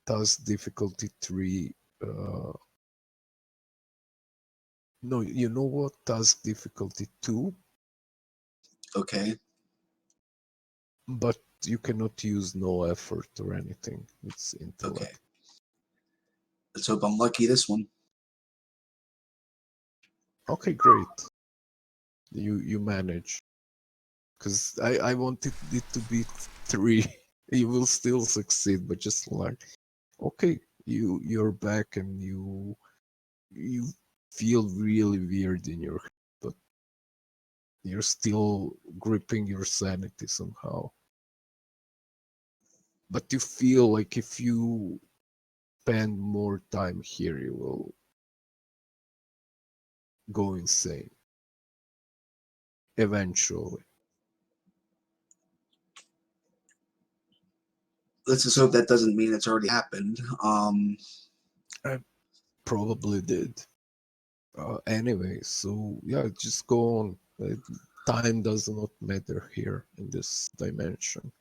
task difficulty 3. No, you know what? Task difficulty 2, Okay. but you cannot use no effort or anything. It's Okay. intellect. Let's hope I'm lucky this one. Okay, great. You manage. Because I wanted it to be 3. You will still succeed, but just like, okay, you're back and you feel really weird in your head, but you're still gripping your sanity somehow. But you feel like if you spend more time here, you will go insane eventually. Let's just hope that doesn't mean it's already happened. I probably did. Anyway, so yeah, just go on. Time does not matter here in this dimension.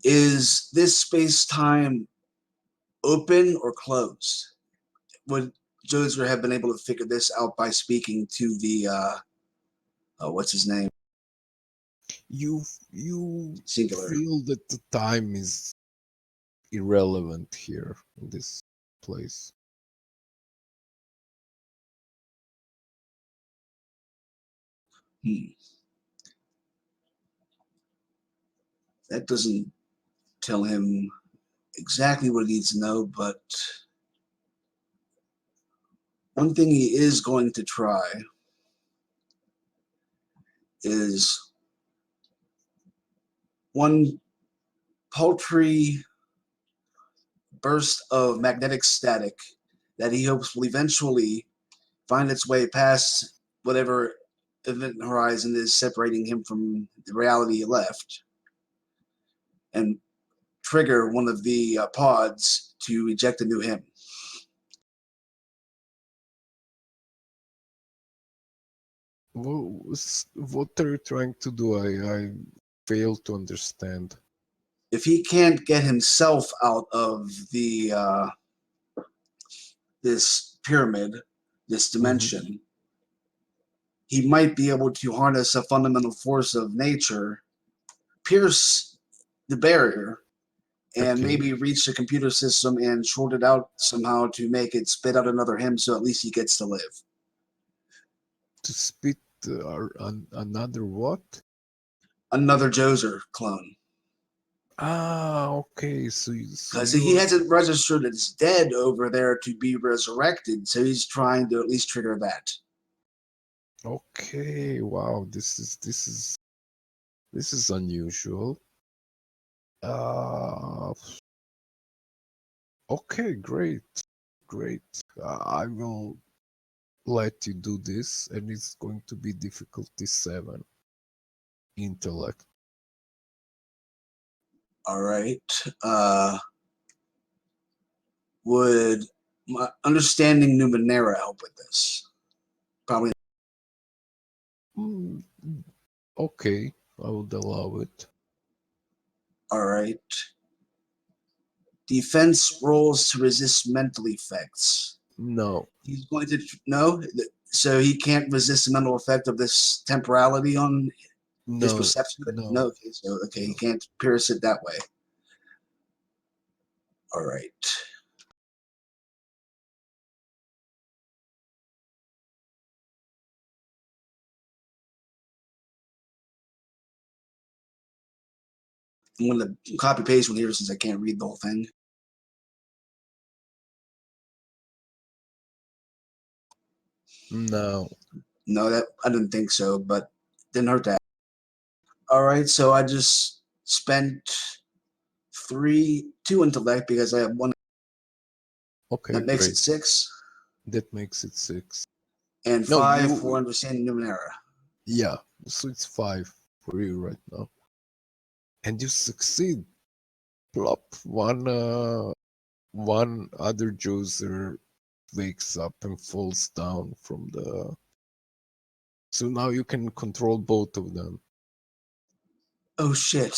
Is this space-time open or closed? Would Joser have been able to figure this out by speaking to the what's his name? You Singular. feel that the time is irrelevant here in this place. That doesn't tell him exactly what he needs to know, but one thing he is going to try is one paltry burst of magnetic static that he hopes will eventually find its way past whatever event horizon is separating him from the reality he left and trigger one of the pods to eject a new him. What are you trying to do? I fail to understand. If he can't get himself out of the this pyramid, this dimension, he might be able to harness a fundamental force of nature, pierce the barrier, and Okay. maybe reach the computer system and short it out somehow to make it spit out another him so at least he gets to live. To spit another what? Another Joser clone. Okay. So Because he hasn't registered as dead over there to be resurrected, so he's trying to at least trigger that. Okay. Wow. This is unusual. Okay. Great. I will let you do this, and it's going to be difficulty 7. Intellect. All right. Would my understanding Numenera help with this? Probably. Okay, I would allow it. All right. Defense rolls to resist mental effects. No. He's going to no, so he can't resist the mental effect of this temporality on his perception. No, okay, so okay, he can't pierce it that way. All right. I'm going to copy paste one here since I can't read the whole thing. No. No, that I didn't think so, but didn't hurt that. All right, so I just spent 2 intellect because I have 1. Okay, that makes great. it 6. That makes it 6. And 5 for understanding Numenera. Yeah, so it's 5 for you right now. And you succeed. Plop. One other Joser wakes up and falls down from the... So now you can control both of them. Oh shit.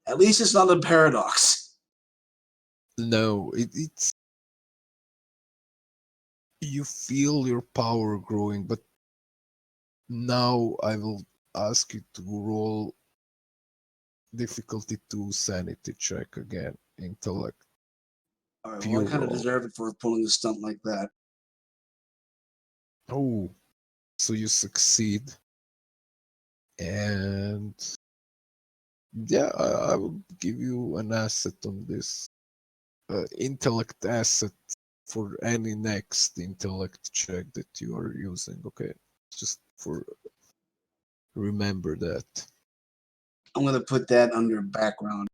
At least it's not a paradox. No, it's you feel your power growing, but now I will ask you to roll difficulty 2 sanity check again. Intellect. All right, well, I Pure kind of roll. deserve it for pulling a stunt like that. Oh, so you succeed. And yeah, I will give you an asset on this. Intellect asset for any next intellect check that you are using. Okay, just for remember that. I'm gonna put that under background.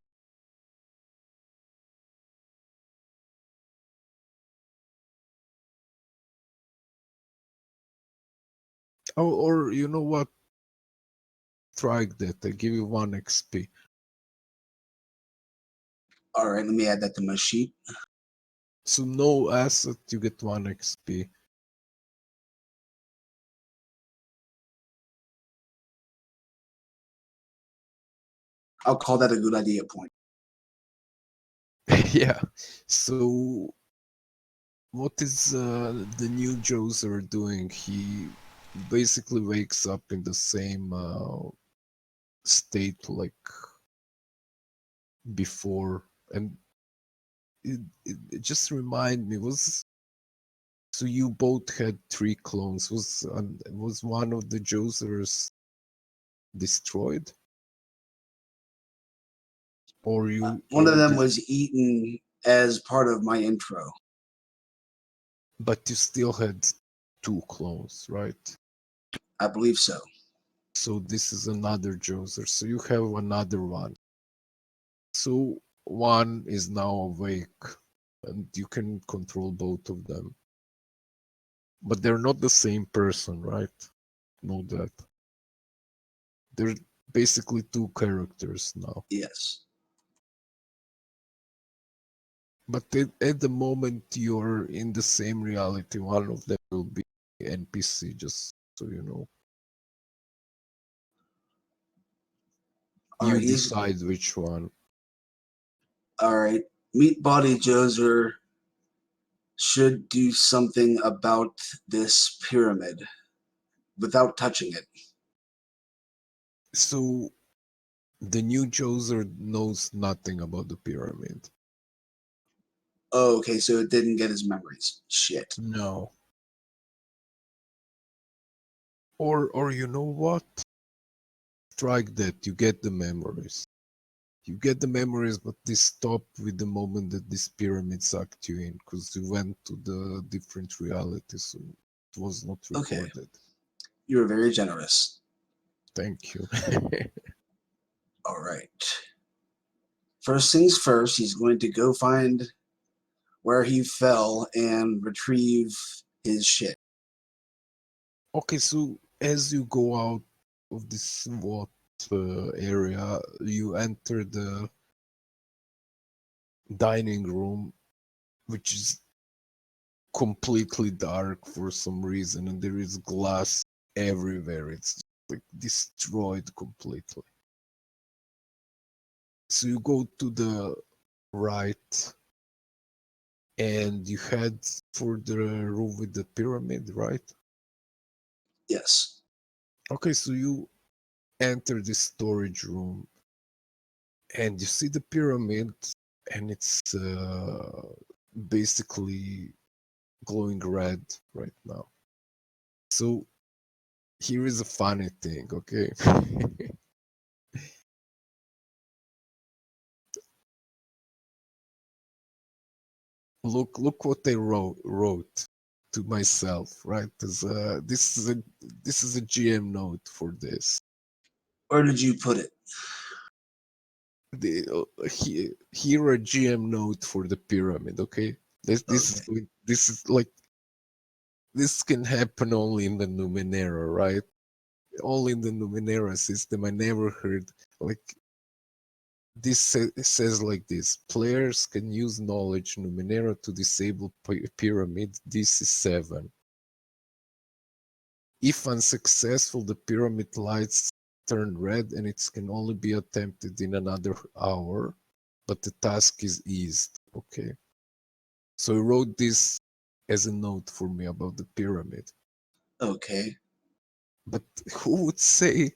Oh, or you know what? Try that. I give you 1 XP. All right, let me add that to my sheet. So no asset, you get 1 XP. I'll call that a good idea point. Yeah. So what is the new Joser doing? He basically wakes up in the same state like before, and it just remind me, was so you both had 3 clones. Was one of the Josers destroyed, or you, One of or them did, was eaten as part of my intro. but you still had 2 clones, right? I believe so. So this is another Joser. So you have another one. So one is now awake, and you can control both of them. But they're not the same person, right? Know that. They're basically 2 characters now. Yes. But at the moment you're in the same reality, one of them will be NPC, just so you know. All You right. He's decide which one. all right. Meat Body Joser should do something about this pyramid without touching it. So the new Joser knows nothing about the pyramid. Oh, okay. So it didn't get his memories. Shit. No. Or you know what? Strike that, you get the memories. You get the memories, but they stop with the moment that this pyramid sucked you in, because you went to the different reality, so it was not Okay. recorded. You were very generous. Thank you. All right. First things first, he's going to go find where he fell and retrieve his shit. Okay, so as you go out of this area, you enter the dining room, which is completely dark for some reason, and there is glass everywhere. It's like destroyed completely. So you go to the right and you head for the room with the pyramid, right? Yes. Okay, so you enter the storage room and you see the pyramid, and it's basically glowing red right now. So here is a funny thing, okay? Look what I wrote to myself, right? This is a GM note for this. Where did you put it? Here a GM note for the pyramid, okay? Okay. This is like this can happen only in the Numenera, right? Only in the Numenera system. I never heard like it says like this: players can use knowledge Numenera to disable pyramid. This is 7. If unsuccessful, the pyramid lights turn red and it can only be attempted in another hour, but the task is eased. Okay. So he wrote this as a note for me about the pyramid. Okay. But who would say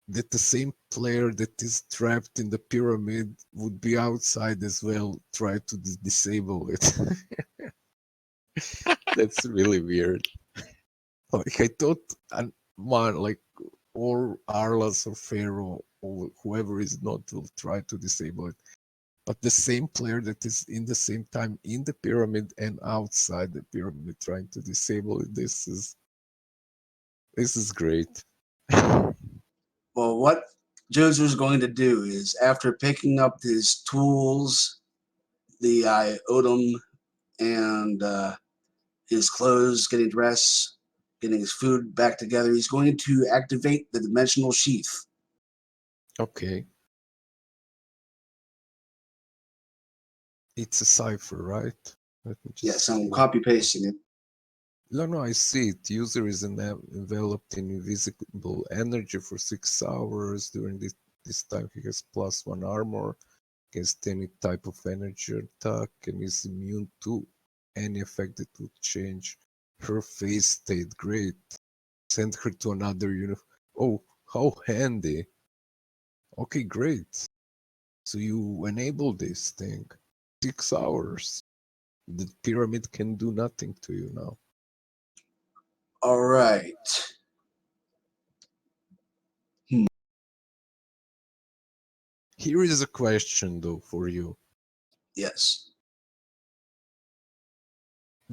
that the same player that is trapped in the pyramid would be outside as well, try to disable it? That's really weird. Like I thought, one like or Arlas or Pharaoh or whoever is not will try to disable it. But the same player that is in the same time in the pyramid and outside the pyramid trying to disable it, this is great. Well, what Joser's going to do is, after picking up his tools, the iodum, and his clothes, getting dressed, getting his food back together, he's going to activate the dimensional sheath. Okay. It's a cipher, right? Let me Yes, just I'm look. copy pasting it. No, I see it. User is enveloped in invisible energy for 6 hours. During this time, he has +1 armor against any type of energy attack and is immune to any effect that would change her phase state. Great. Send her to another universe. Oh, how handy. Okay, great. So you enable this thing. 6 hours. The pyramid can do nothing to you now. All right. Here is a question though for you. Yes.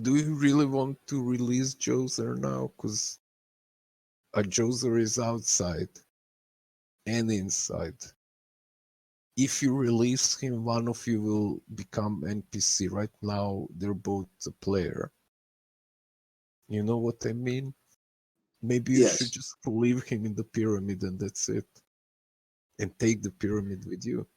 Do you really want to release Joser now? Because a Joser is outside and inside. If you release him, one of you will become NPC. Right now, they're both a player. You know what I mean? Maybe you should Yes. just leave him in the pyramid and that's it. And take the pyramid with you.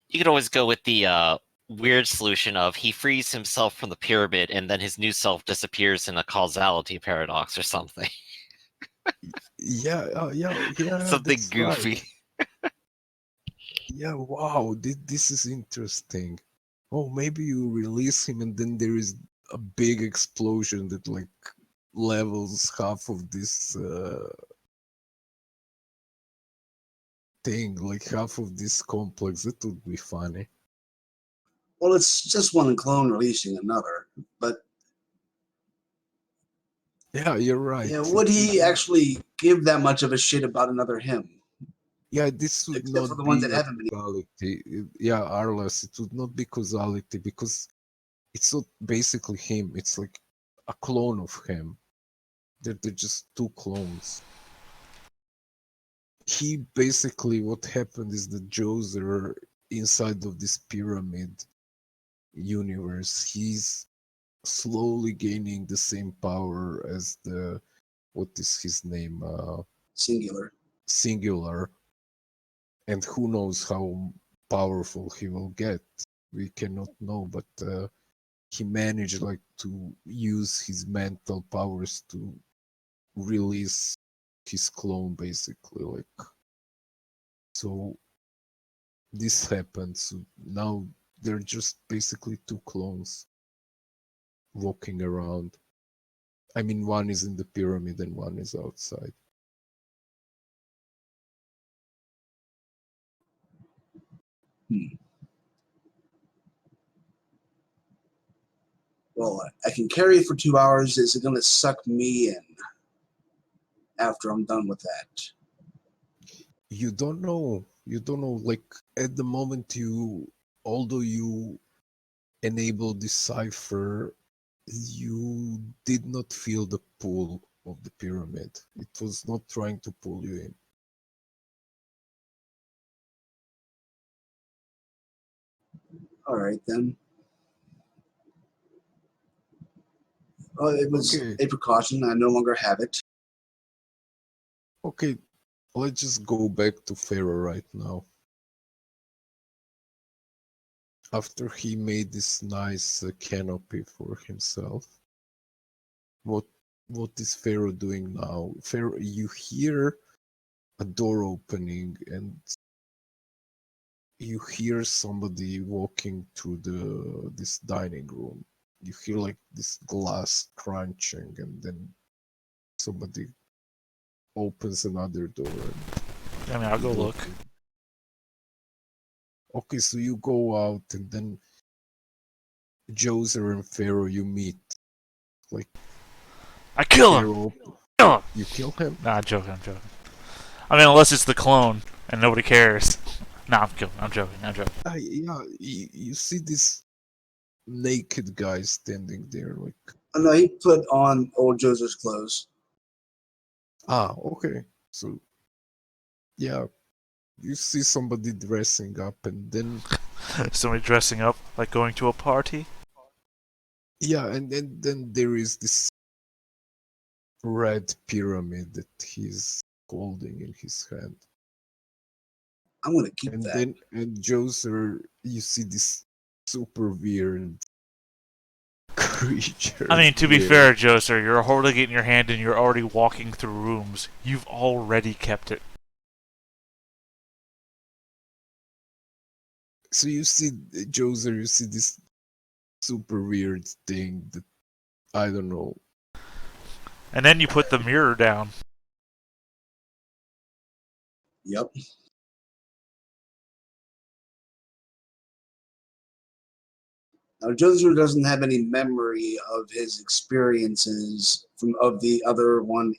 You could always go with the weird solution of he frees himself from the pyramid and then his new self disappears in a causality paradox or something. Yeah, Something that's right. goofy. Yeah, wow, this is interesting. Oh, maybe you release him and then there is a big explosion that like levels half of this thing, like half of this complex. That would be funny. Well, it's just one clone releasing another. But Yeah, you're right. yeah, would It would he not, actually give that much of a shit about another him? yeah, this would Except for not the ones that be a haven't been. causality. Yeah, Arlas, it would not be causality because it's not basically him. It's like a clone of him. They're just two clones. He basically, what happened is that Joser inside of this pyramid universe, he's slowly gaining the same power as the, what is his name, Singular. Singular, and who knows how powerful he will get. We cannot know, but he managed like to use his mental powers to release his clone, basically. Like, so this happened. So now they're just basically two clones walking around. I mean, one is in the pyramid and one is outside. Well, I can carry it for 2 hours. Is it going to suck me in after I'm done with that? You don't know. You don't know. Like at the moment, although you enable decipher, you did not feel the pull of the pyramid. It was not trying to pull you in. All right, then. Well, it was Okay, a precaution. I no longer have it. okay. Let's just go back to Pharaoh right now. After he made this nice canopy for himself, what what is Pharaoh doing now? Pharaoh, you hear a door opening, and you hear somebody walking through this dining room. You hear like this glass crunching, and then somebody opens another door. And I mean, I'll you go look look. in. Okay, so you go out, and then Joser and Pharaoh you meet. Like I kill him! Pharaoh, Kill him! you kill him. Nah, I'm joking, I'm joking. I mean, unless it's the clone, and nobody cares. Nah, I'm joking, I'm joking. Yeah, you see this naked guy standing there, like Oh, no, he put on old Joser's clothes. okay. So yeah, you see somebody dressing up, and then Somebody dressing up like going to a party. yeah, and then there is this red pyramid that he's holding in his hand. I'm going to keep And that. then and Joser, you see this super weird creature. I mean, to be there. fair, Joe, sir, you're holding it in your hand and you're already walking through rooms. You've already kept it. So you see, Joser, you see this super weird thing that I don't know. And then you put the mirror down. Yep. Now, Joser doesn't have any memory of his experiences of the other one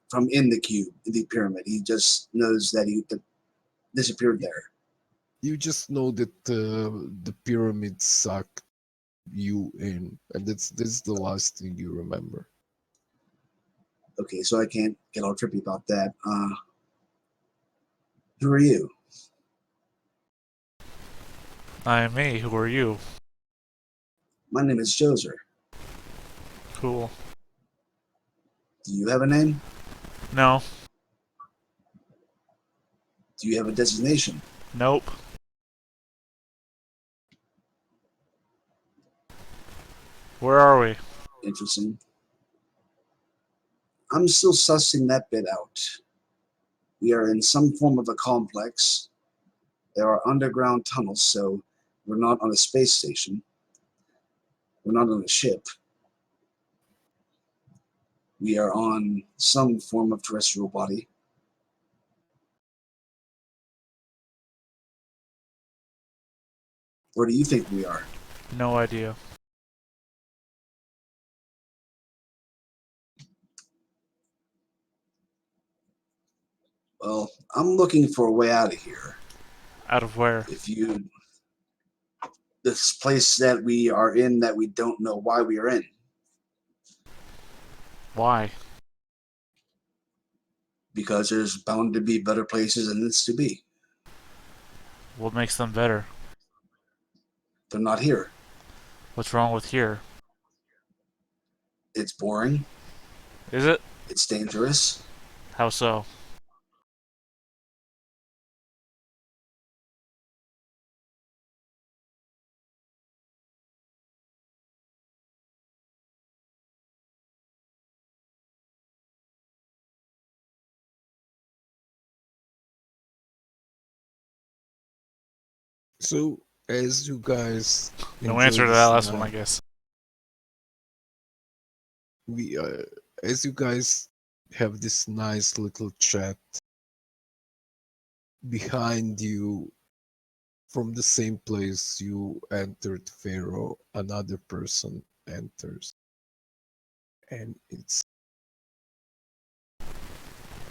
from in the cube, in the pyramid. He just knows that he disappeared there. You just know that the pyramid sucked you in, and that's the last thing you remember. Okay, so I can't get all trippy about that. Who are you? I am me. Who are you? My name is Joser. Cool. Do you have a name? No. Do you have a designation? Nope. Where are we? Interesting. I'm still sussing that bit out. We are in some form of a complex. There are underground tunnels, so we're not on a space station. We're not on a ship. We are on some form of terrestrial body. Where do you think we are? No idea. Well, I'm looking for a way out of here. Out of where? This place that we are in that we don't know why we are in. Why? Because there's bound to be better places than this to be. What makes them better? They're not here. What's wrong with here? It's boring. Is it? It's dangerous. How so? So as you guys No enjoy answer to that this last one, I night, guess. we as you guys have this nice little chat, behind you, from the same place you entered, Pharaoh, another person enters, and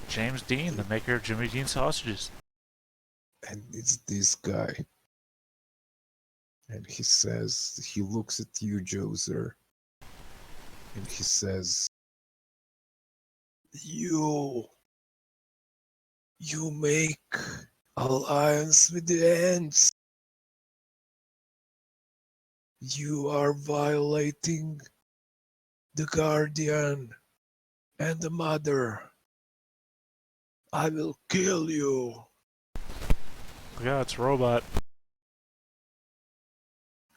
James Dean, the maker of Jimmy Dean sausages. it's this guy, and he looks at you, Joser, and he says, you make alliance with the ants. You are violating the guardian and the mother. I will kill you. Yeah, it's a robot.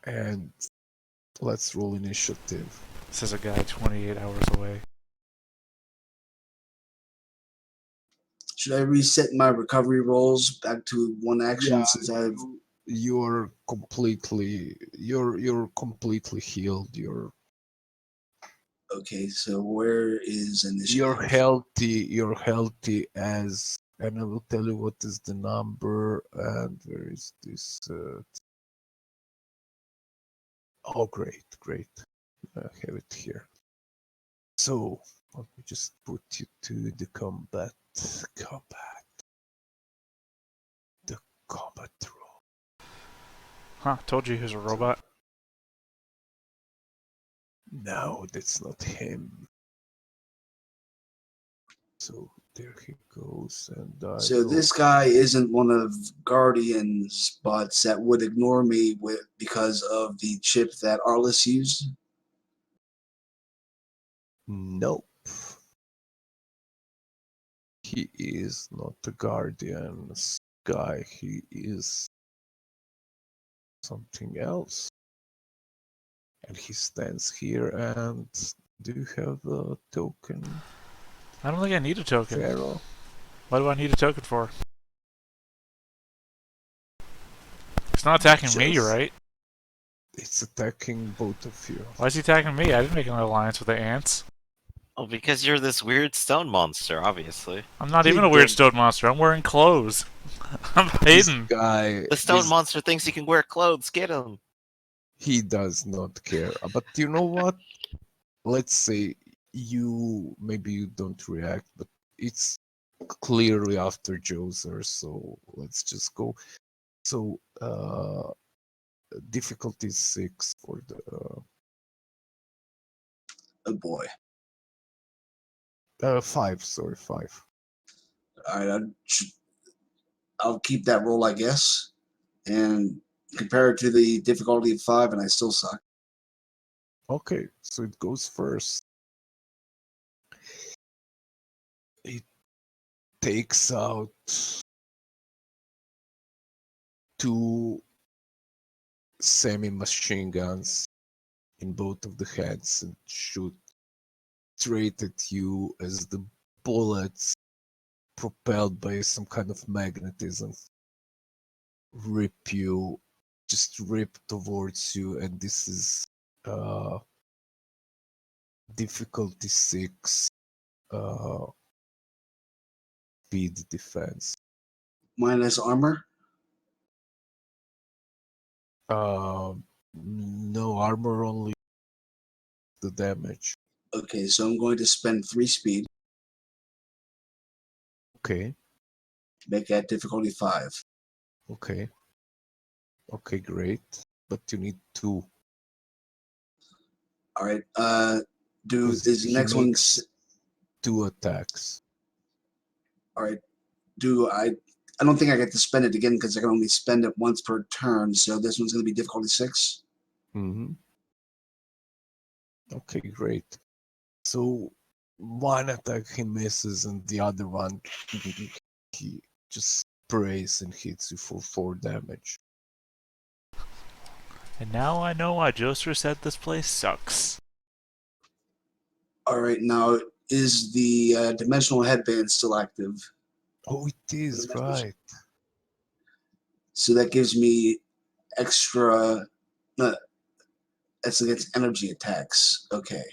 And let's roll initiative. Says a guy 28 hours away. Should I reset my recovery rolls back to one action Yeah, since I've you're completely healed. okay? So where is You're initiative? healthy. You're healthy as, and I will tell you what is the number and where is this. Oh, great, great. I have it here. So let me just put you to the combat, the combat roll. Huh, told you he was a robot. No, that's not him. So there he goes, and I So will. this guy isn't one of Guardian's bots that would ignore me because of the chip that Arliss used. Nope. He is not the Guardian's guy. He is something else. And he stands here and do you have a token, I don't think I need a token. Pharaoh? What do I need a token for? It's not attacking me, Just- right? It's attacking both of you. Why is he attacking me? I didn't make an alliance with the ants. Oh, because you're this weird stone monster, obviously. I'm not He even a weird don't- stone monster. I'm wearing clothes. I'm This hidden. guy, The stone this, monster thinks he can wear clothes. Get him. he does not care. But you know what? Let's say maybe you don't react, but it's clearly after Joser, so let's just go. So difficulty 6 for the Oh boy! 5, sorry, 5. All right, I'll keep that roll, I guess, and compare it to the difficulty of 5, and I still suck. Okay, so it goes first. It takes out 2 semi-machine guns in both of the heads and shoot straight at you as the bullets, propelled by some kind of magnetism, rip towards you, and this is uh, difficulty 6 uh, speed defense. Minus armor. No armor, only the damage. Okay, so I'm going to spend 3 speed Okay, to make that difficulty 5. okay, okay, great. But you need 2 All right. because Is the he next one? makes 2 attacks. All right. Do I? I don't think I get to spend it again because I can only spend it once per turn. So this one's going to be difficulty 6. Mm-hmm. Okay, great. So one attack he misses, and the other one he just sprays and hits you for 4 damage. And now I know why Joser said this place sucks. All right. Now, is the dimensional headband still active? Oh, it is right. So that gives me extra. That's against energy attacks. Okay.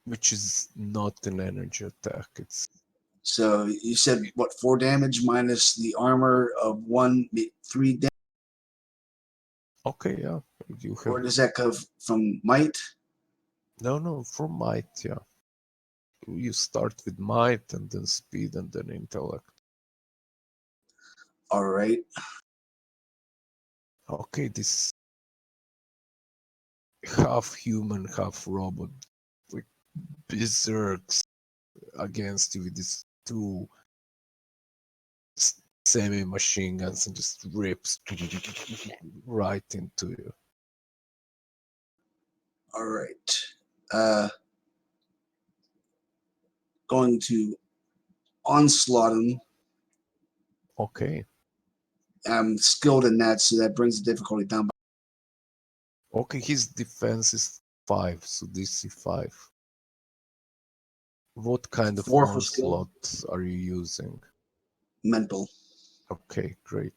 Which is not an energy attack. It's So you said what? 4 damage minus the armor of 3 damage, okay, yeah. You or have does that come from might? no for might, yeah. You start with might and then speed and then intellect. All right. Okay, this half human, half robot, like berserks against you with these 2 semi-machine guns and just rips right into you. All right. Going to onslaught him. Okay, I'm skilled in that, so that brings the difficulty down. okay. His defense is 5, so DC 5. What kind of 4 for skill. onslaught are you using? mental. Okay, great.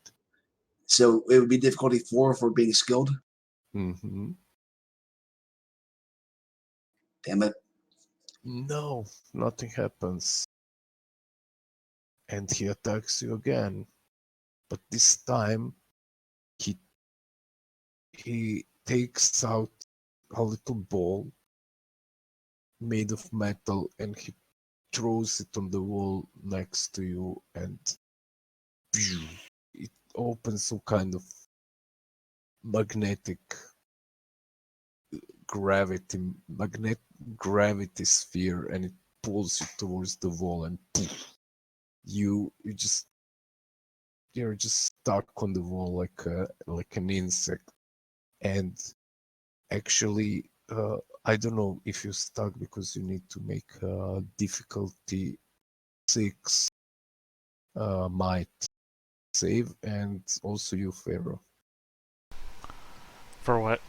So it would be difficulty 4 for being skilled. Mm-hmm. Damn it. No, nothing happens. And he attacks you again. But this time he takes out a little ball made of metal and he throws it on the wall next to you and it opens some kind of magnetic gravity sphere and it pulls you towards the wall and you just you're just stuck on the wall like an insect. And actually I don't know if you're stuck because you need to make difficulty 6 might save, and also you, Pharaoh. For what?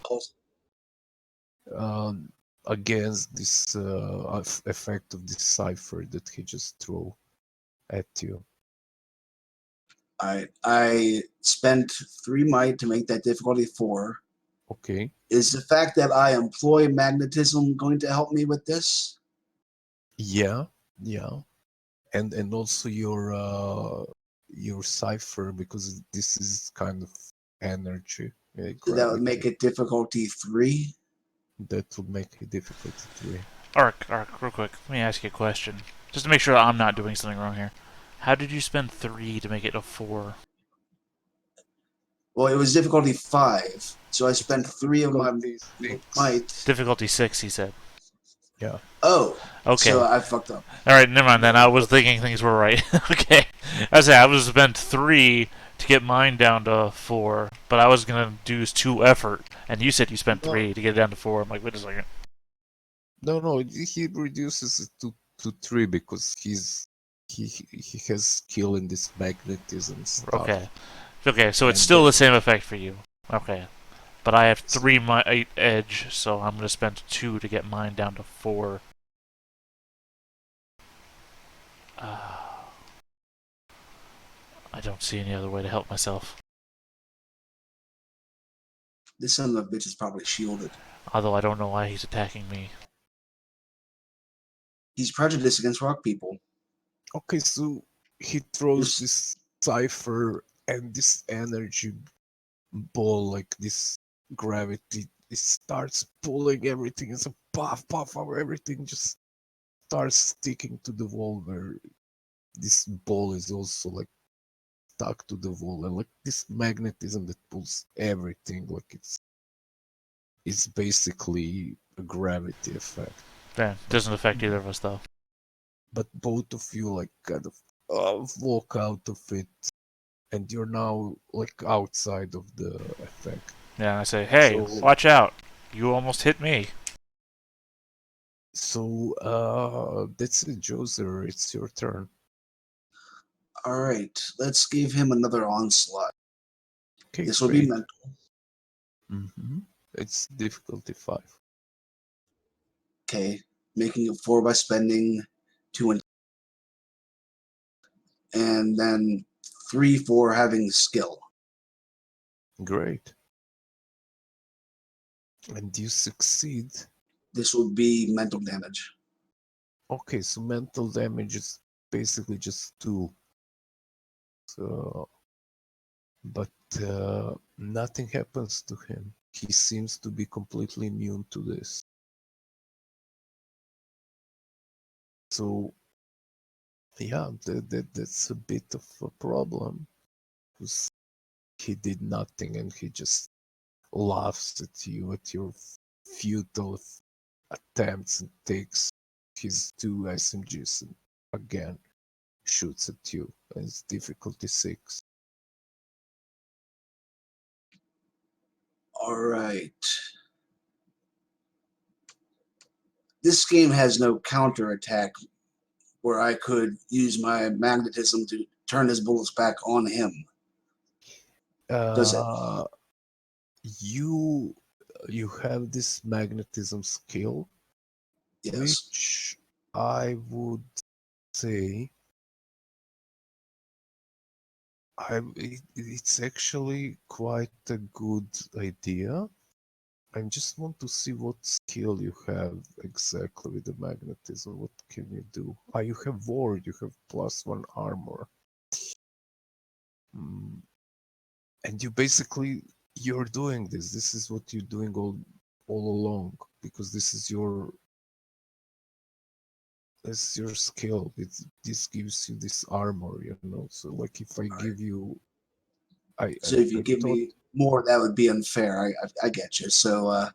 Against this effect of this cipher that he just threw at you. I spent 3 might to make that difficulty 4. Okay. Is the fact that I employ magnetism going to help me with this? Yeah, yeah. And also your cipher, because this is kind of energy, So that would gravity. make it difficulty 3. That would make it difficult to read. Ark, real quick. Let me ask you a question, just to make sure that I'm not doing something wrong here. How did you spend 3 to make it a 4? Well, it was difficulty 5, so I spent 3 of my Difficulty 6. might. Difficulty 6, he said. Yeah. Oh, Okay. so I fucked up. All right, never mind then. I was thinking things were right. Okay. I was spent 3 to get mine down to 4, but I was gonna do 2 effort, and you said you spent 3 to get it down to 4. I'm like, wait a second. No, he reduces it to 3 because he has skill in this magnetism stuff. Okay. Okay, so it's And still the same effect for you. Okay. But I have 3 might edge, so I'm gonna spend 2 to get mine down to 4. I don't see any other way to help myself. This son of a bitch is probably shielded. Although I don't know why he's attacking me. He's prejudiced against rock people. Okay, so he throws This- this cipher and this energy ball, like this gravity, it starts pulling everything. It's a puff, puff, puff, everything just starts sticking to the wall where this ball is also like stuck to the wall, and like this magnetism that pulls everything, like it's basically a gravity effect. Yeah, doesn't affect either of us though. But both of you like kind of walk out of it, and you're now like outside of the effect. Yeah, I say, hey, So- watch out! You almost hit me. So that's it, Joser. It's your turn. Alright, let's give him another onslaught. Okay, This will be mental. Mm-hmm. It's difficulty 5. Okay, making it 4 by spending 2 and then 3 for having skill. Great. And you succeed. This will be mental damage. Okay, so mental damage is basically just 2. So, but nothing happens to him. He seems to be completely immune to this. So, yeah, that's a bit of a problem. Because he did nothing and he just laughs at you, at your futile attempts, and takes his 2 SMGs and again shoots at you. And it's difficulty 6. Alright. This game has no counterattack where I could use my magnetism to turn his bullets back on him. Does it? You have this magnetism skill, Yes. which I would say It's actually quite a good idea. I just want to see what skill you have exactly with the magnetism. What can you do? Ah, you have ward. You have +1 armor. Mm, and you basically you're doing this. This is what you're doing all along because this is your skill. This gives you this armor, you know. So like if I All right. give you, I So if you I give thought me more, that would be unfair. I get you. So I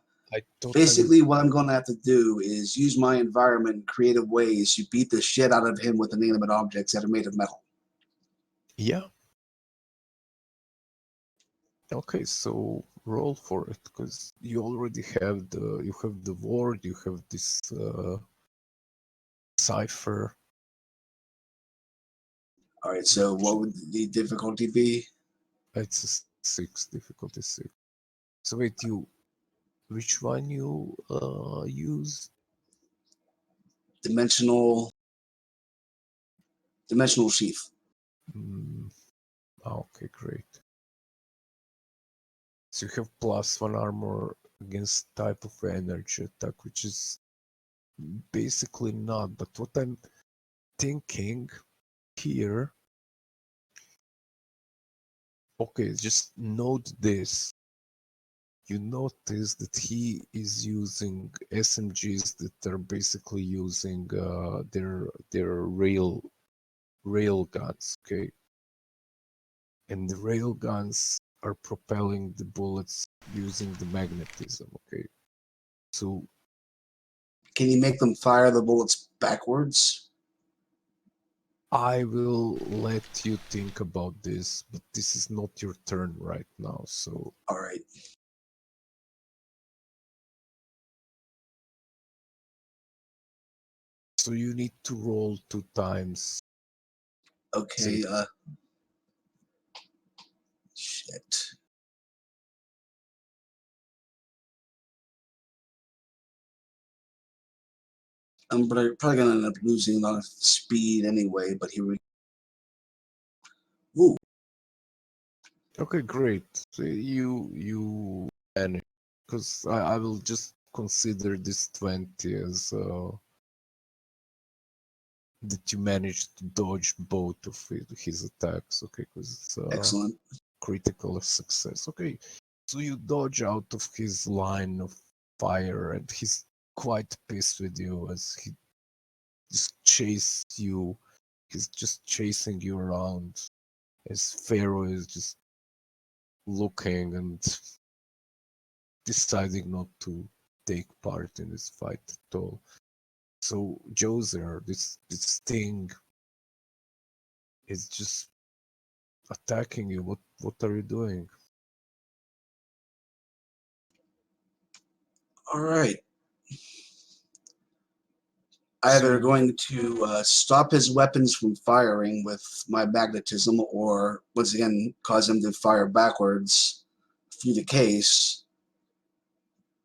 thought I would. basically, what I'm going to have to do is use my environment in creative ways to beat the shit out of him with inanimate objects that are made of metal. Yeah. Okay, so roll for it because you already have the ward, you have this cipher. All right. You So what would the difficulty be? It's a 6 difficulty 6. So wait, which one you use? Dimensional sheath. Mm, okay, great. So you have +1 armor against type of energy attack, which is basically not. But what I'm thinking here, okay, just note this. You notice that he is using SMGs that are basically using their rail guns, okay? And the rail guns are propelling the bullets using the magnetism, okay? So Can you make them fire the bullets backwards? I will let you think about this, but this is not your turn right now, so All right. you need to roll 2 times. Okay. Shit. I'm probably gonna end up losing a lot of speed anyway. But here we. Ooh. Okay, great. So you manage because I will just consider this 20 as that you managed to dodge both of his attacks. Okay, because it's Excellent. critical success. Okay, so you dodge out of his line of fire, and he's quite pissed with you as he just chases you. He's just chasing you around as Pharaoh is just looking and deciding not to take part in this fight at all. So Joser, this thing is just attacking you. What are you doing? All right. Either So going to stop his weapons from firing with my magnetism, or once again cause him to fire backwards through the case.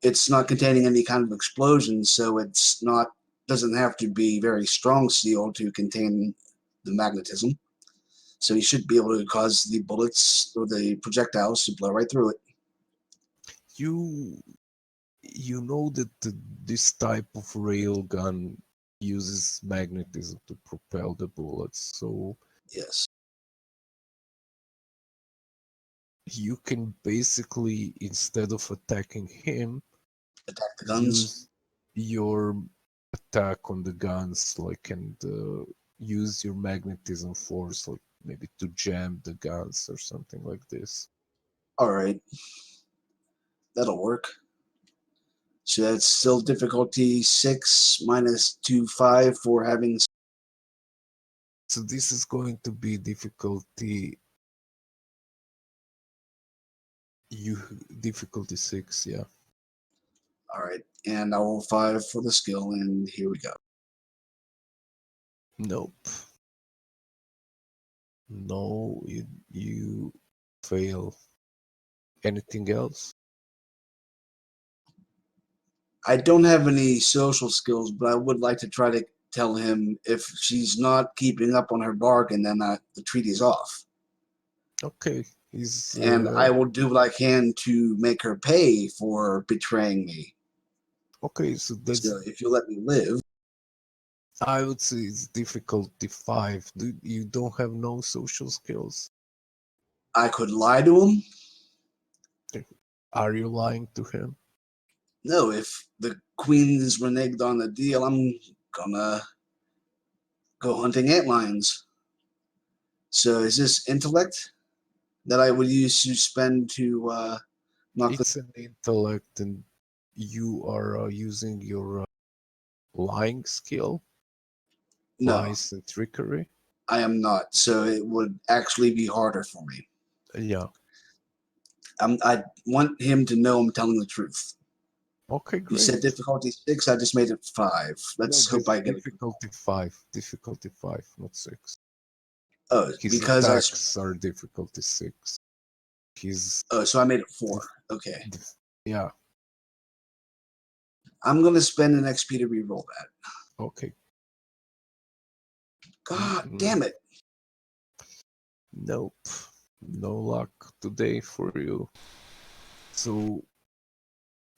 It's not containing any kind of explosion, so it's not doesn't have to be very strong steel to contain the magnetism. So he should be able to cause the bullets or the projectiles to blow right through it. you you know that this type of railgun uses magnetism to propel the bullets. So Yes. you can basically, instead of attacking him, Attack the guns. use your attack on the guns, like, and use your magnetism force, like maybe to jam the guns or something like this. All right. That'll work. So that's still difficulty 6 minus 2, 5 for having. So this is going to be difficulty you difficulty 6, yeah. All right. And I roll 5 for the skill, and here we go. Nope. No, you fail. Anything else? I don't have any social skills, but I would like to try to tell him if she's not keeping up on her bargain, then the treaty's off. Okay, he's and I will do what I can to make her pay for betraying me. okay. So that's So if you let me live, I would say it's difficulty 5. You don't have no social skills? I could lie to him. Are you lying to him? No, if the queen's reneged on the deal, I'm gonna go hunting antlions. So is this intellect that I would use to spend to knock the? It's an intellect, and you are using your lying skill, No, lies and trickery. I am not. So it would actually be harder for me. Yeah. I want him to know I'm telling the truth. Okay, You said great. difficulty 6. I just made it 5. No, Let's hope I get it. difficulty 5. Difficulty 5, not 6. Oh, His because attacks are difficulty 6. His so I made it 4. Okay, yeah. I'm gonna spend an XP to reroll that. Okay. God damn it! Nope. No luck today for you. So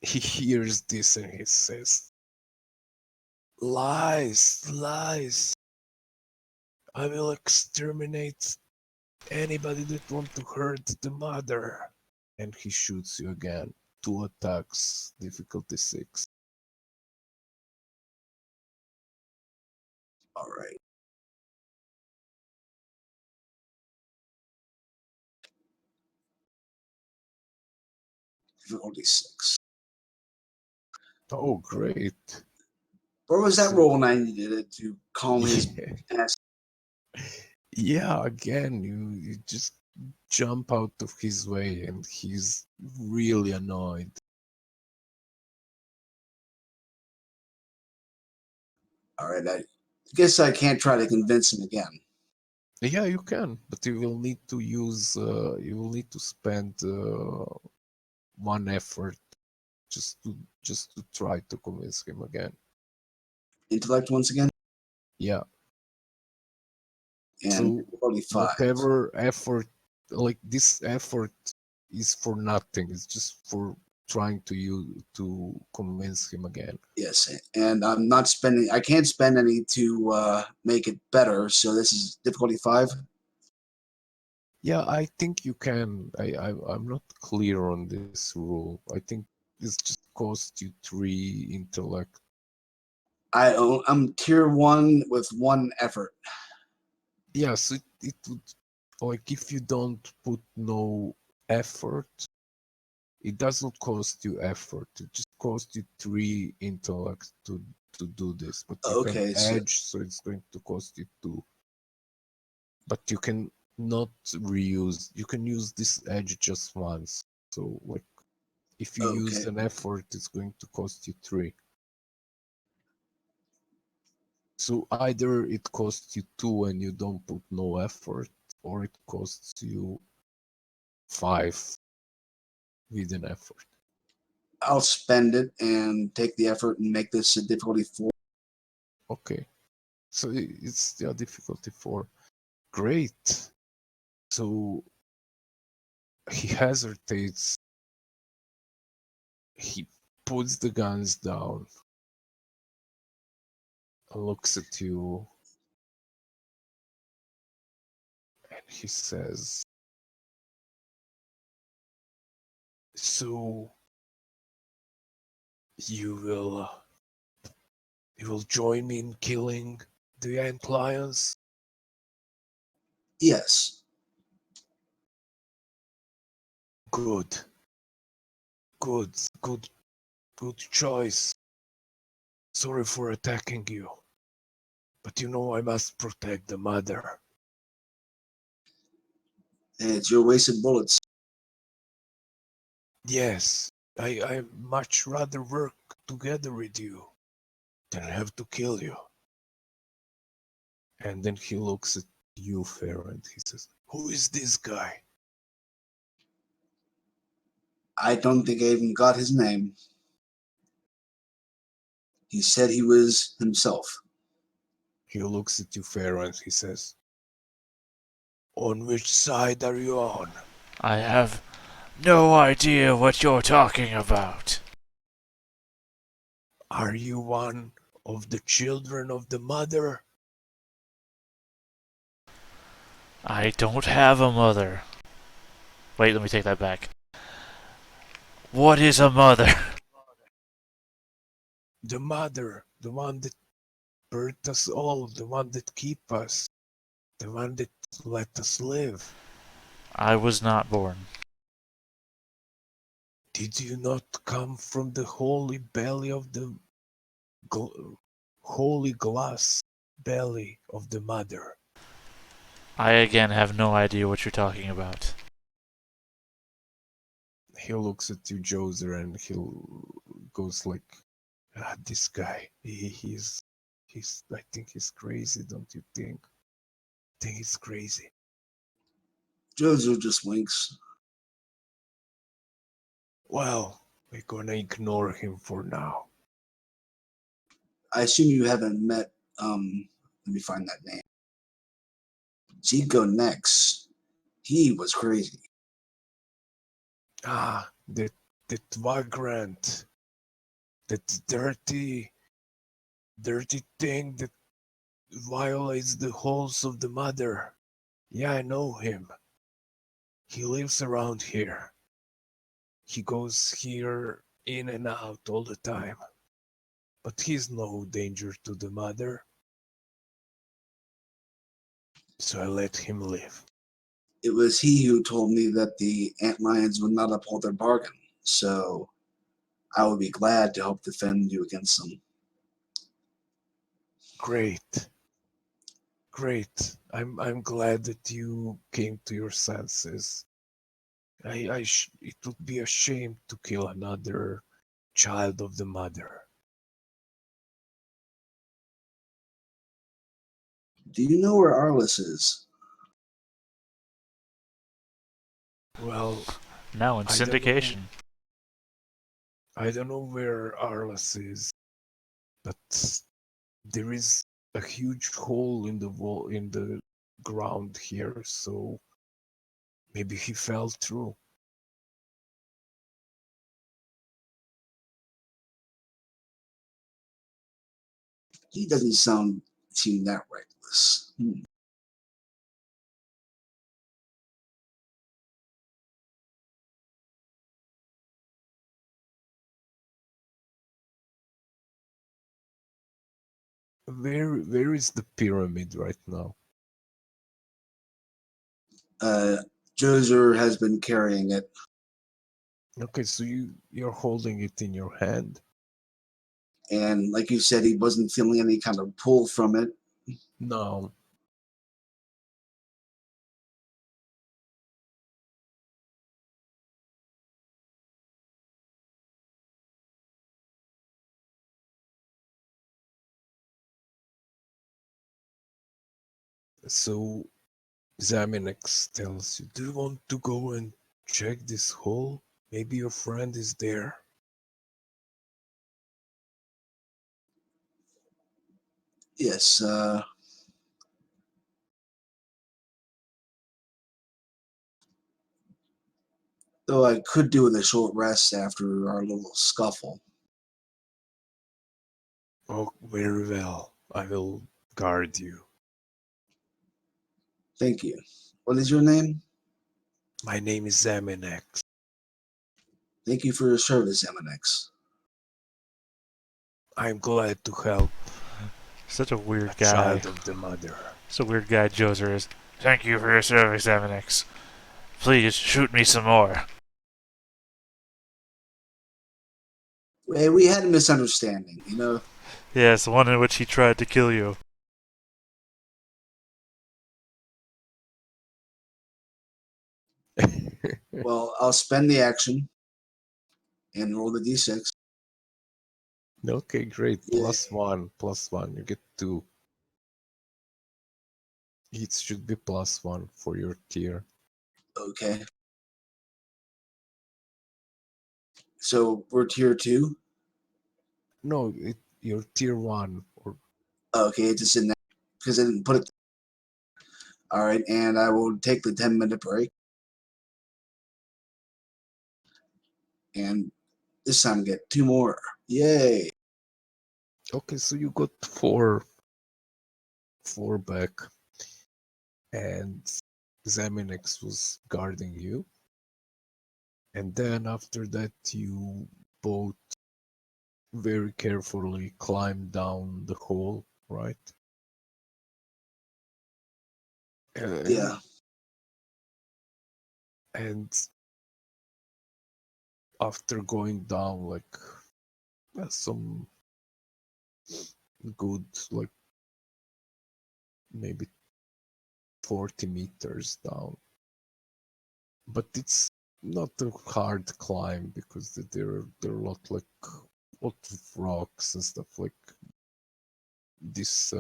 he hears this and he says, lies, lies. I will exterminate anybody that want to hurt the mother. And he shoots you again. 2 attacks, difficulty 6. All right. Difficulty 6. Oh, great. Where was that So, roll when I needed it to calm his yeah, ass? yeah, again, you just jump out of his way and he's really annoyed. All right. I guess I can't try to convince him again. Yeah, you can, but you will need to use, you will need to spend 1 effort just to try to convince him again. Intellect once again, Yeah. and So difficulty 5. whatever effort, like this effort, is for nothing. It's just for trying to convince him again. Yes, and I'm not spending. I can't spend any to make it better. So this is difficulty 5. Yeah, I think you can. I'm not clear on this rule. I think this just costs you 3 intellect. I'm tier 1 with 1 effort. Yes, it would, like, if you don't put no effort, it doesn't cost you effort. It just costs you 3 intellect to do this. But you can Okay, so edge, so it's going to cost you 2. But you can not reuse. You can use this edge just once. So, like, if you use okay, an effort, it's going to cost you 3. So either it costs you 2 and you don't put no effort, or it costs you 5 with an effort. I'll spend it and take the effort and make this a difficulty 4. Okay. So it's yeah, difficulty 4. Great. So he hesitates. He puts the guns down, looks at you, and he says, "So you will you will join me in killing the ant lions?" Yes. Good, good, good, good choice. Sorry for attacking you, but you know I must protect the mother. And it's your wasted bullets. Yes, I much rather work together with you than have to kill you. And then he looks at you, Pharaoh, and he says, "Who is this guy?" I don't think I even got his name. He said he was himself. He looks at you, Pharaoh, and he says, On which side are you on? I have no idea what you're talking about. Are you one of the children of the mother? I don't have a mother. Wait, let me take that back. What is a mother? The mother, the one that birthed us all, the one that keep us, the one that let us live. I was not born. Did you not come from the holy belly of the holy glass belly of the mother? I again have no idea what you're talking about. He looks at you, Joser, and he goes like, this guy, he's, I think he's crazy, don't you think? I think he's crazy. Jojo just winks. Well, we're gonna ignore him for now. I assume you haven't met, let me find that name. Chico next. He was crazy. Ah, that vagrant, that dirty thing that violates the halls of the mother. Yeah, I know him. He lives around here. He goes here in and out all the time. But he's no danger to the mother. So I let him live. It was he who told me that the antlions would not uphold their bargain. So I would be glad to help defend you against them. Great. Great. I'm glad that you came to your senses. It would be a shame to kill another child of the mother. Do you know where Arliss is? Well, Now in I don't know. syndication. I don't know where Arliss is, but there is a huge hole in the wall in the ground here, so maybe he fell through. He doesn't seem that reckless. Where is the pyramid right now? Joser has been carrying it. Okay, so you're holding it in your hand. And like you said, he wasn't feeling any kind of pull from it. No. So Zaminex tells you, do you want to go and check this hole? Maybe your friend is there. Yes, though I could do with a short rest after our little scuffle. Oh, very well. I will guard you. Thank you. What is your name? My name is Zaminex. Thank you for your service, MNX. I'm glad to help Such a a weird guy. child of the mother. Such a weird guy Joser is. Thank you for your service, Aminix. Please shoot me some more. We had a misunderstanding, you know? Yes, the one in which he tried to kill you. Well, I'll spend the action and roll the d6. Okay, great. Yeah. +1. You get 2. It should be +1 for your tier. Okay. So we're tier 2? No, you're tier 1. Or Okay, it's just in that because I didn't put it. All right, and I will take the 10-minute break. And this time get 2 more. Yay! Okay, so you got four back, and Zaminex was guarding you. And then after that, you both very carefully climbed down the hole, right? Yeah. And after going down like some good, like maybe 40 meters down, but it's not a hard climb because there are a lot of rocks and stuff like this.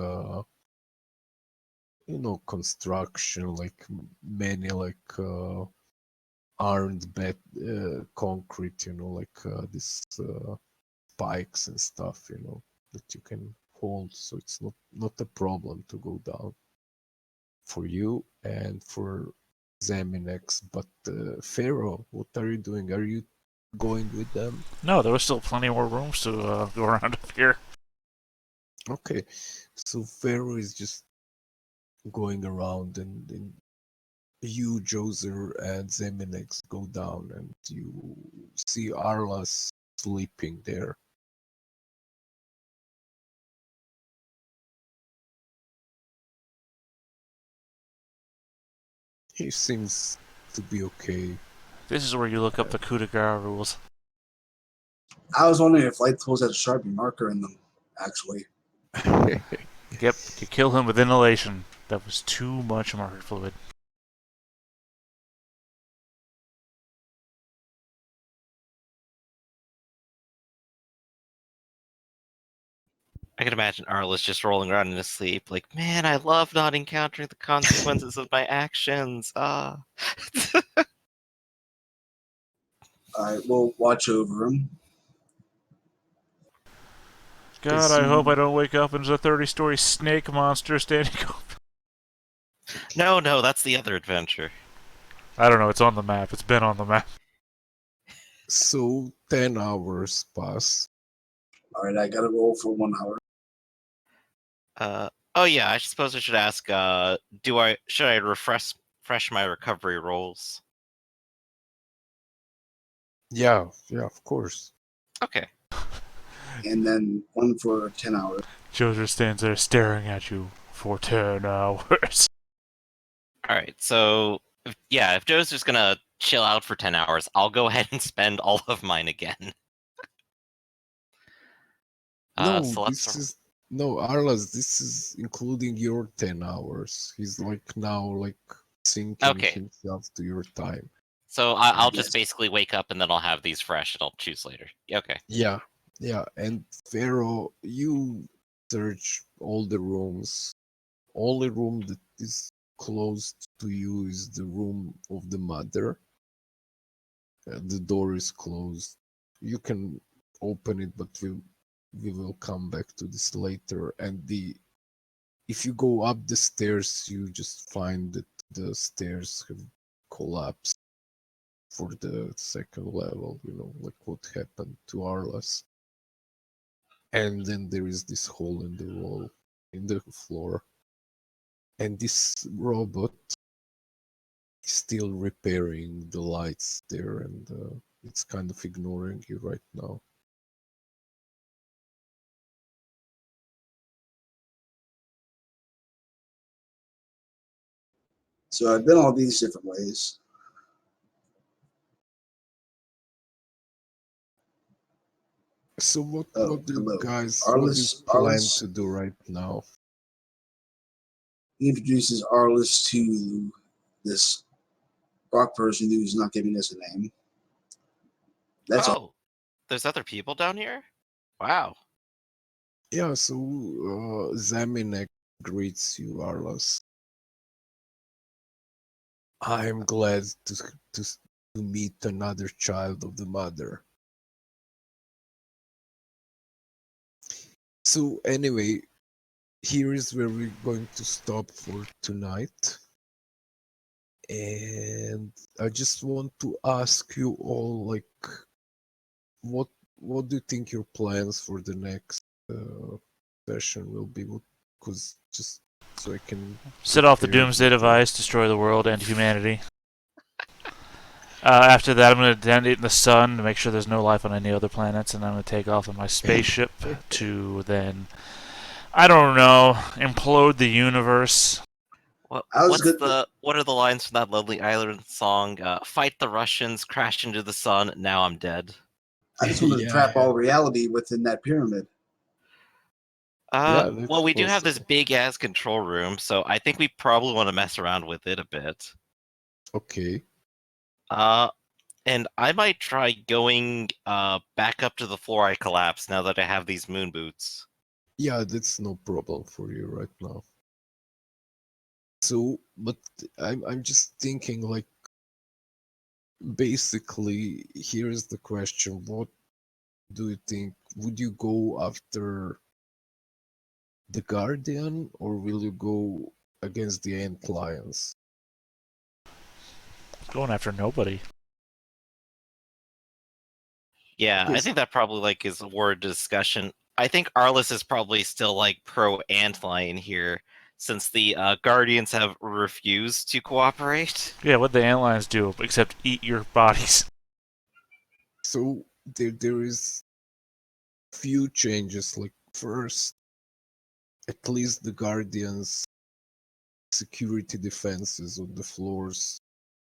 Construction, like many like aren't bed concrete, like this spikes and stuff, that you can hold. So it's not a problem to go down for you and for Zaminex. But Pharaoh, what are you doing? Are you going with them? No, there was still plenty more rooms to go around up here. Okay, so Pharaoh is just going around, and you, Joser, and Zeminex go down, and you see Arlas sleeping there. He seems to be okay. This is where you look up the coup de grace rules. I was wondering if light tools had a Sharpie marker in them, actually. Yep, you kill him with inhalation. That was too much marker fluid. I can imagine Arliss just rolling around in his sleep, like, man, I love not encountering the consequences of my actions. Ah. Alright, we'll watch over him. God, I hope I don't wake up and there's a 30-story snake monster standing up. No, that's the other adventure. I don't know, it's on the map. It's been on the map. So 10 hours pass. Alright, I gotta roll for 1 hour. Oh yeah, I suppose I should ask, should I refresh my recovery rolls? Yeah, of course. Okay. And then 1 for 10 hours. Joser stands there staring at you for 10 hours. Alright, so, if Joe's just gonna chill out for 10 hours, I'll go ahead and spend all of mine again. No, So Arlas, this is including your 10 hours. He's now syncing Okay. himself to your time. So I'll Yes. just basically wake up and then I'll have these fresh and I'll choose later. Okay. Yeah. And Pharaoh, you search all the rooms. Only room that is closed to you is the room of the mother. The door is closed. You can open it, but we will come back to this later. And if you go up the stairs, you just find that the stairs have collapsed for the second level, like what happened to Arlas. And then there is this hole in the wall, in the floor. And this robot is still repairing the lights there, and it's kind of ignoring you right now. So I've been all these different ways. So what do you hello. guys what do you Arliss, plan Arliss, to do right now? he introduces Arliss to this rock person who's not giving us a name. That's all. There's other people down here? Wow. Yeah, so Zaminek greets you, Arlas. I'm glad to meet another child of the mother. So anyway, here is where we're going to stop for tonight. And I just want to ask you all, like, what what do you think your plans for the next session will be? Because just so I can Set off the prepare doomsday everything. device, destroy the world and humanity. After that, I'm going to detonate in the sun to make sure there's no life on any other planets, and I'm going to take off in my spaceship to then, I don't know, implode the universe. I was good. What are the lines from that Lonely Island song? Fight the Russians, crash into the sun, now I'm dead. I just wanted to Yeah, trap all reality within that pyramid. yeah, that's Well, we do have this possible. big ass control room, so I think we probably want to mess around with it a bit. Okay. And I might try going back up to the floor I collapsed now that I have these moon boots. Yeah, that's no problem for you right now. So, but I'm just thinking, like, basically, here's the question: what do you think? Would you go after the Guardian, or will you go against the Ant Lions? Going after nobody. Yeah, I Because think that probably like is a word discussion. I think Arliss is probably still like pro Antlion here, since the Guardians have refused to cooperate. Yeah, what the antlions do, except eat your bodies. so there is few changes. Like first, at least the Guardians' security defenses on the floors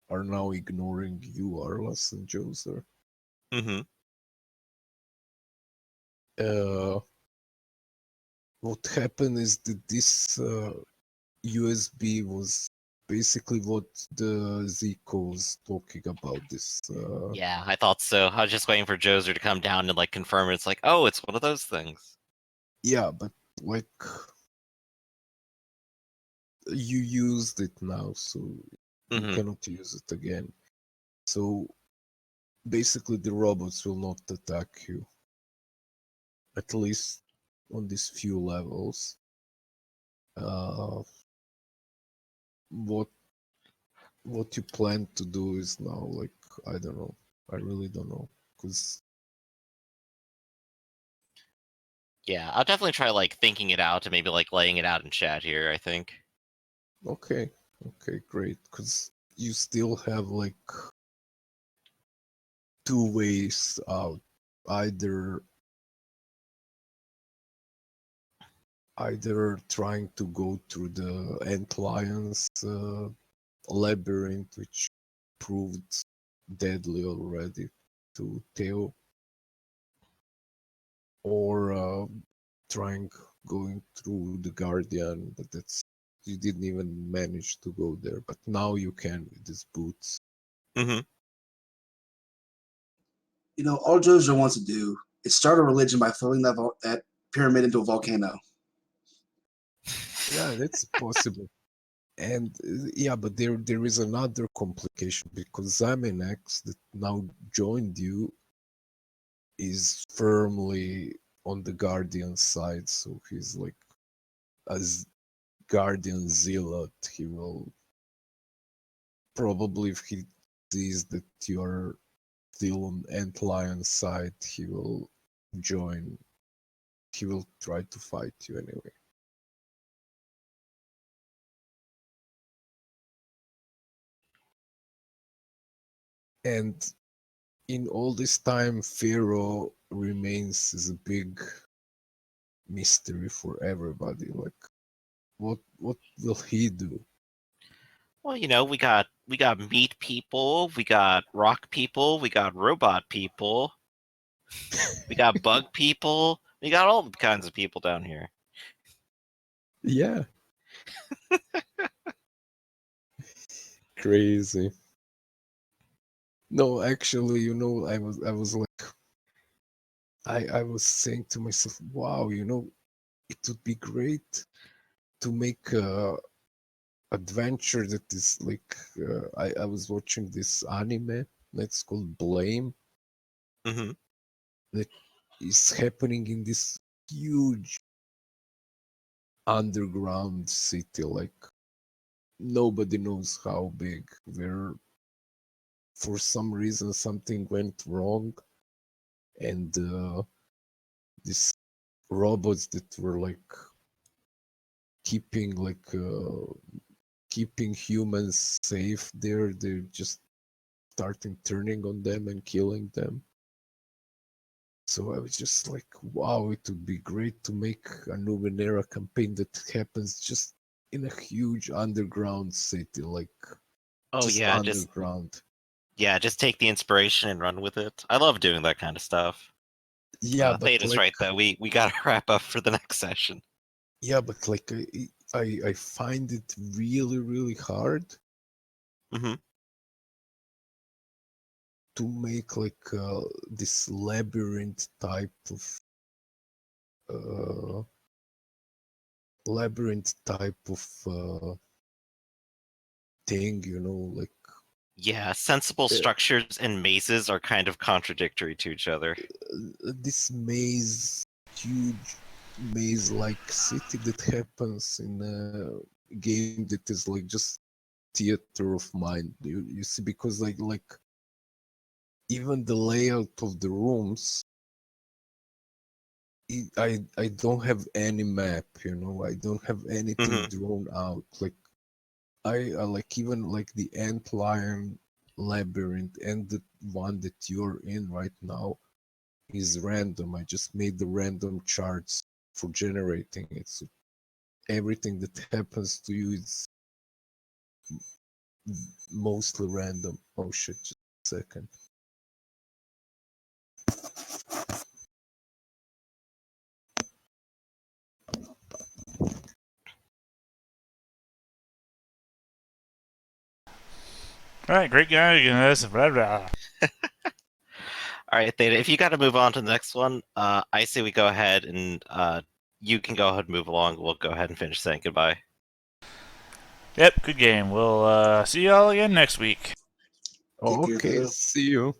are now ignoring you, Arlas and Joser. Mm-hmm. Uh, what happened is that this USB was basically what the Zico was talking about. This, Yeah, I thought so. I was just waiting for Joser to come down and like confirm it. It's like, oh, it's one of those things. yeah, but like you used it now, so you Mm-hmm. cannot use it again. So basically, the robots will not attack you, at least on these few levels. Uh, what what you plan to do is now, like, I don't know. I really don't know, because Yeah, I'll definitely try like thinking it out and maybe like laying it out in chat here, I think. okay, great, because you still have like two ways out. Either trying to go through the Ant Lions labyrinth, which proved deadly already to Theo, or trying going through the Guardian, but that's you didn't even manage to go there. But now you can with these boots. Mm-hmm. You know, all Jojo wants to do is start a religion by throwing that pyramid into a volcano. Yeah, that's possible. And yeah, but there is another complication, because Zamenex that now joined you is firmly on the Guardian side, so he's like as Guardian zealot. He will probably, if he sees that you're still on Ant Lion side, he will join. He will try to fight you anyway. And in all this time, Pharaoh remains as a big mystery for everybody. Like, what will he do? Well, we got meat people, we got rock people, we got robot people, we got bug people, we got all kinds of people down here. Yeah, crazy. No, actually, I was like, I was saying to myself, wow, it would be great to make a adventure that is like, I was watching this anime that's called Blame, Mm-hmm. that is happening in this huge underground city. Like, nobody knows how big. Where for some reason something went wrong, and these robots that were like keeping keeping humans safe there, they're just starting turning on them and killing them. So I was just like, wow, it would be great to make a Numenera campaign that happens just in a huge underground city, like Oh just yeah, underground. just take the inspiration and run with it. I love doing that kind of stuff. Yeah, but Theta's like, right though. We gotta wrap up for the next session. yeah, but like I find it really, really hard Hmm. to make like this labyrinth type of uh thing, you know, like Yeah, sensible uh, structures and mazes are kind of contradictory to each other. this huge maze-like city that happens in a game that is like just theater of mind. You see, because like even the layout of the rooms, I don't have any map, you know. I don't have anything Hmm. drawn out. Like I like even like the antlion labyrinth and the one that you're in right now is random. I just made the random charts for generating it. So everything that happens to you is mostly random. Oh shit, just a second. All right, great guy. Blah, blah. All right, Theta, if you got to move on to the next one, I say we go ahead and you can go ahead and move along. We'll go ahead and finish saying goodbye. Yep, good game. We'll see y'all again next week. Take care, Okay, Theta. see you.